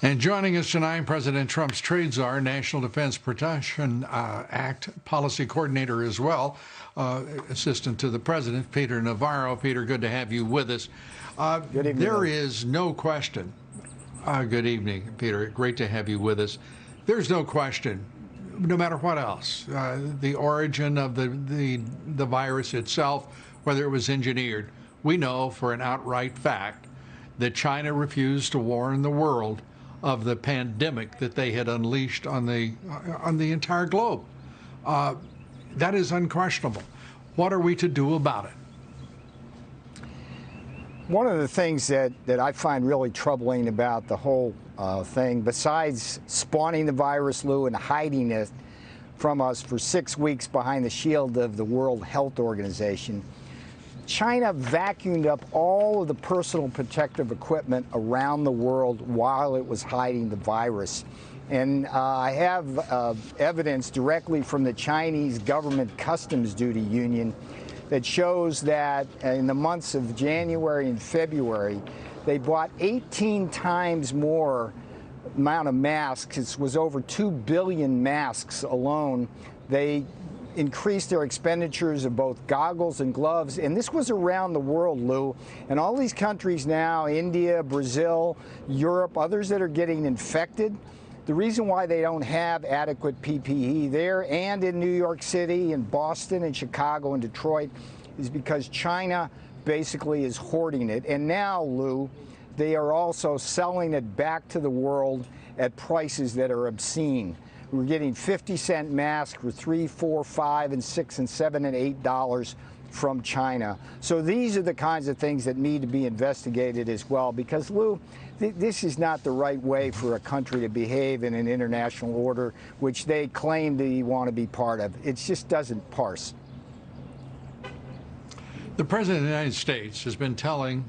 And joining us tonight, President Trump's trade czar, National Defense Protection Act policy coordinator as well, assistant to the president, Peter Navarro. Peter, good to have you with us. Good evening. There is no question. Good evening, Peter. Great to have you with us. There's no question, no matter what else, the origin of the virus itself, whether it was engineered, we know for an outright fact that China refused to warn the world of the pandemic that they had unleashed on the entire globe. That is unquestionable. What are we to do about it? One of the things that I find really troubling about the whole thing, besides spawning the virus, Lou, and hiding it from us for 6 weeks behind the shield of the World Health Organization, China vacuumed up all of the personal protective equipment around the world while it was hiding the virus. And I have evidence directly from the Chinese government customs duty union that shows that in the months of January and February, they bought 18 times more amount of masks. It was over 2 billion masks alone. They increased their expenditures of both goggles and gloves, and this was around the world, Lou. And all these countries now, India, Brazil, Europe, others that are getting infected, the reason why they don't have adequate PPE there and in New York City and Boston and Chicago and Detroit is because China basically is hoarding it. And now, Lou, they are also selling it back to the world at prices that are obscene. We're getting 50-cent masks for $3, $4, $5, and $6, and $7, and $8 from China. So these are the kinds of things that need to be investigated as well, because, Lou, this is not the right way for a country to behave in an international order, which they claim to want to be part of. It just doesn't parse. The President of the United States has been telling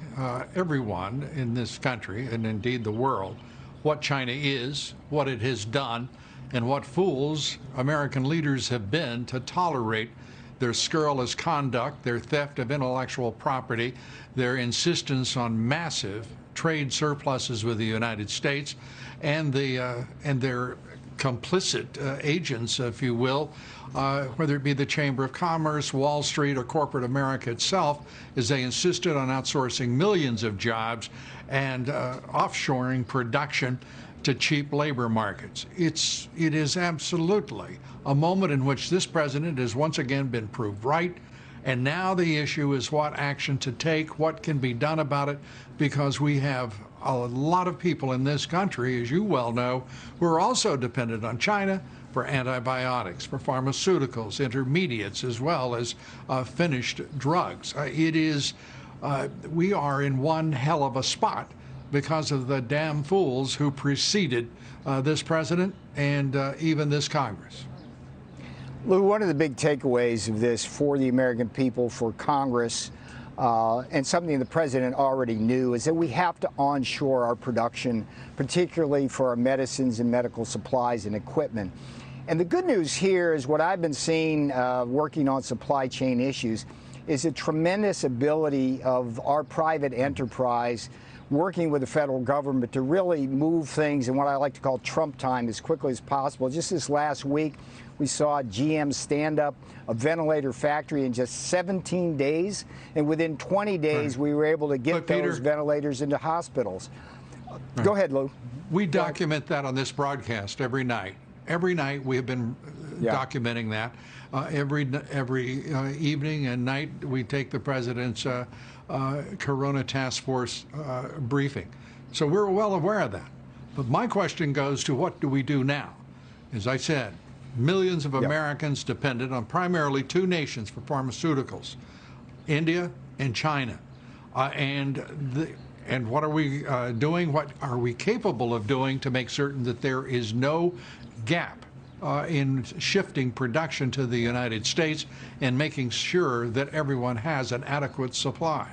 everyone in this country, and indeed the world, what China is, what it has done, and what fools American leaders have been to tolerate their scurrilous conduct, their theft of intellectual property, their insistence on massive trade surpluses with the United States, and their complicit agents, if you will, whether it be the Chamber of Commerce, Wall Street, or corporate America itself, as they insisted on outsourcing millions of jobs and offshoring production to cheap labor markets. It is absolutely a moment in which this president has once again been proved right, and now the issue is what action to take, what can be done about it, because we have a lot of people in this country, as you well know, who are also dependent on China for antibiotics, for pharmaceuticals, intermediates, as well as finished drugs. We are in one hell of a spot because of the damn fools who preceded this president and even this Congress. Lou, one of the big takeaways of this for the American people, for Congress, and something the president already knew, is that we have to onshore our production, particularly for our medicines and medical supplies and equipment. And the good news here is what I've been seeing working on supply chain issues is a tremendous ability of our private enterprise working with the federal government to really move things in what I like to call Trump time as quickly as possible. Just this last week, we saw GM stand up a ventilator factory in just 17 days, and within 20 days, we were able to get those ventilators into hospitals. Go ahead, Lou. We document that on this broadcast every night. Every night we have been documenting that. Every evening and night we take the president's Corona Task Force briefing. So we're well aware of that. But my question goes to what do we do now? As I said, millions of Americans dependent on primarily two nations for pharmaceuticals, India and China. And what are we doing? What are we capable of doing to make certain that there is no gap in shifting production to the United States and making sure that everyone has an adequate supply?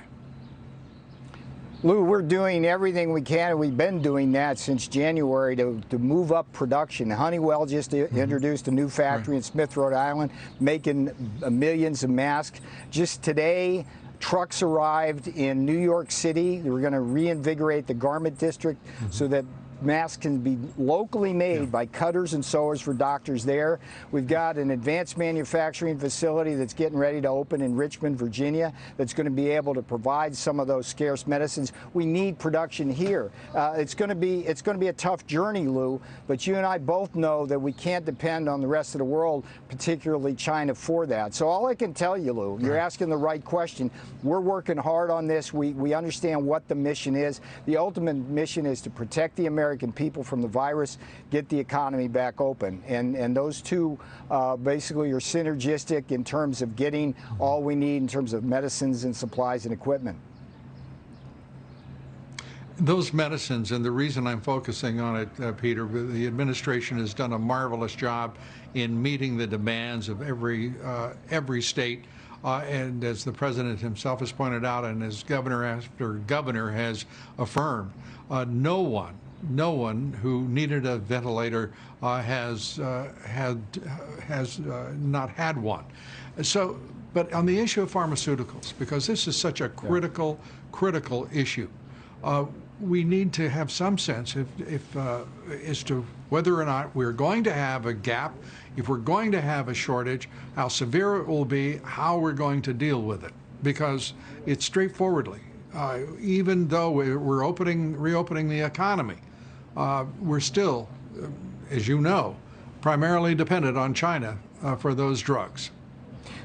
Lou, we're doing everything we can, and we've been doing that since January to move up production. Honeywell just introduced a new factory in Smith, Rhode Island, making millions of masks. Just today, trucks arrived in New York City. We're going to reinvigorate the garment district so that masks can be locally made by cutters and sewers for doctors there. We've got an advanced manufacturing facility that's getting ready to open in Richmond, Virginia, that's going to be able to provide some of those scarce medicines. We need production here. It's going to be a tough journey, Lou, but you and I both know that we can't depend on the rest of the world, particularly China, for that. So all I can tell you, Lou, you're asking the right question. We're working hard on this. We understand what the mission is. The ultimate mission is to protect the American people from the virus, get the economy back open. And those two basically are synergistic in terms of getting all we need in terms of medicines and supplies and equipment. Those medicines, and the reason I'm focusing on it, Peter, the administration has done a marvelous job in meeting the demands of every state. And as the president himself has pointed out, and as governor after governor has affirmed, no one who needed a ventilator has not had one. So, but on the issue of pharmaceuticals, because this is such a critical issue, we need to have some sense as to whether or not we're going to have a gap, if we're going to have a shortage, how severe it will be, how we're going to deal with it. Because it's straightforwardly, even though we're reopening the economy, we're still, as you know, primarily dependent on China for those drugs.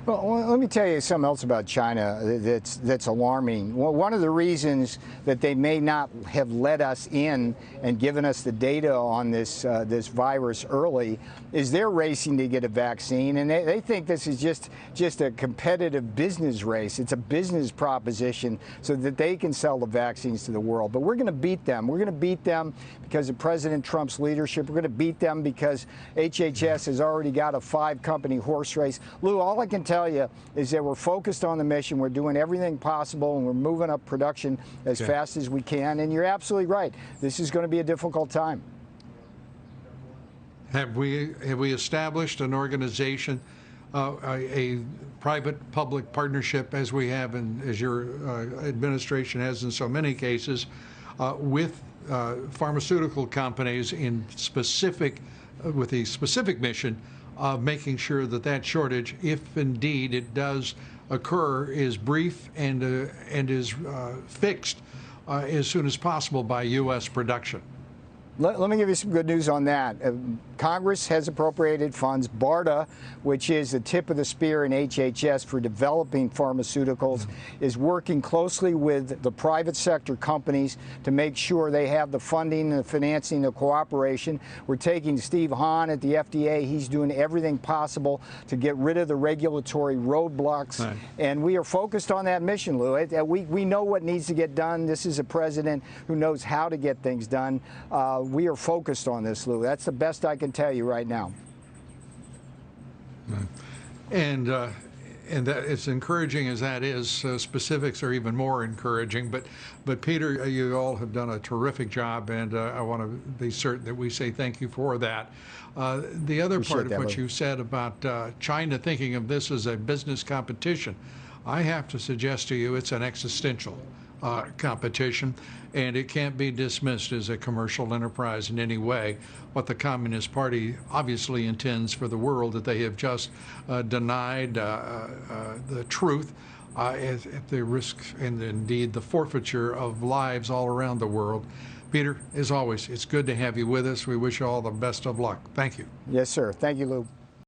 Well, let me tell you something else about China that's alarming. Well, one of the reasons that they may not have let us in and given us the data on this virus early is they're racing to get a vaccine, and they think this is just a competitive business race. It's a business proposition so that they can sell the vaccines to the world. But we're going to beat them. We're going to beat them because of President Trump's leadership. We're going to beat them because HHS has already got a 5-company horse race. Lou, all I can tell you is that we're focused on the mission. We're doing everything possible, and we're moving up production as fast as we can. And you're absolutely right. This is going to be a difficult time. Have we established an organization, a private-public partnership, as we have, and as your administration has in so many cases, with pharmaceutical companies with a specific mission of making sure that shortage, if indeed it does occur, is brief and is fixed as soon as possible by U.S. production? Let me give you some good news on that. Congress has appropriated funds. BARDA, which is the tip of the spear in HHS for developing pharmaceuticals, is working closely with the private sector companies to make sure they have the funding and the financing, the cooperation. We're taking Steve Hahn at the FDA. He's doing everything possible to get rid of the regulatory roadblocks. Right. And we are focused on that mission, Lou. We know what needs to get done. This is a president who knows how to get things done. We are focused on this, Lou. That's the best I can tell you right now. And that as encouraging as that is, specifics are even more encouraging. But Peter, you all have done a terrific job, and I want to be certain that we say thank you for that. The other part of what you said about China thinking of this as a business competition, I have to suggest to you it's an existential competition, and it can't be dismissed as a commercial enterprise in any way. What the Communist Party obviously intends for the world that they have just denied the truth at the risk and indeed the forfeiture of lives all around the world. Peter, as always, it's good to have you with us. We wish you all the best of luck. Thank you. Yes, sir. Thank you, Lou.